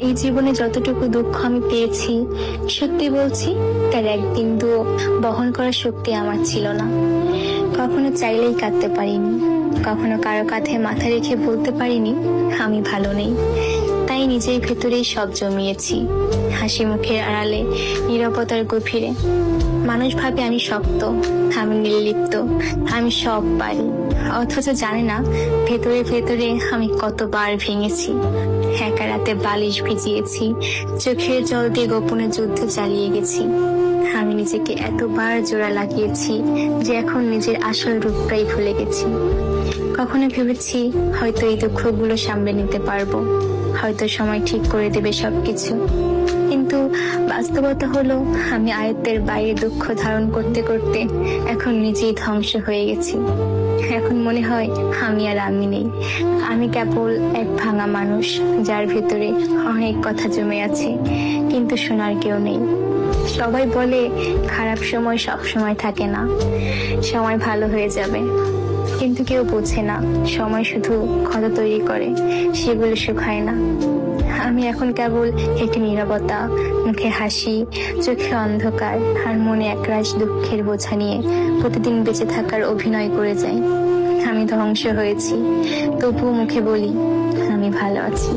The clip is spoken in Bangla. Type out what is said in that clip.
এই জীবনে যতটুকু দুঃখ আমি পেয়েছি, সত্যি বলছি তার এক বিন্দুও বহন করার শক্তি আমার ছিল না। কখনো চাইলেই কাঁদতে পারিনি, কখনো কারো কাঁধে মাথা রেখে বলতে পারিনি আমি ভালো নেই। তাই নিজের ভেতরেই সব জমিয়েছি, হাসি মুখের আড়ালে, নীরবতার গভীরে। মানুষ ভাবে আমি শক্ত, আমি নির্লিপ্ত, আমি সব পারি, অথচ জানে না ভেতরে ভেতরে আমি কতবার ভেঙেছি। একা রাতে বালিশ ভিজিয়েছি, চোখের জল দিয়ে গোপনে যুদ্ধ চালিয়ে গেছি। আমি নিজেকে এতবার জোড়া লাগিয়েছি যে এখন নিজের আসল রূপটাই ভুলে গেছি। কখনো ভেবেছি হয়তো এই দুঃখগুলো সামলে নিতে পারবো, হয়তো সময় ঠিক করে দেবে সবকিছু। কিন্তু বাস্তবতা হলো আমি আয়ত্তের বাইরে দুঃখ ধারণ করতে করতে এখন নিজেই ধ্বংস হয়ে গেছি। এখন মনে হয় আমি আর আমি নেই, আমি কেবল এক ভাঙা মানুষ যার ভেতরে অনেক কথা জমে আছে, কিন্তু শোনার কেউ নেই। সবাই বলে খারাপ সময় সব সময় থাকে না, সময় ভালো হয়ে যাবে, কিন্তু কেউ বোঝে না সময় শুধু ক্ষত তৈরি করে, সেগুলো শুকায় না। আমি এখন কেবল একটি নীরবতা, মুখে হাসি, চোখে অন্ধকার আর মনে একরাশ দুঃখের বোঝা নিয়ে প্রতিদিন বেঁচে থাকার অভিনয় করে যাই। আমি ধ্বংস হয়েছি, তবুও মুখে বলি আমি ভালো আছি।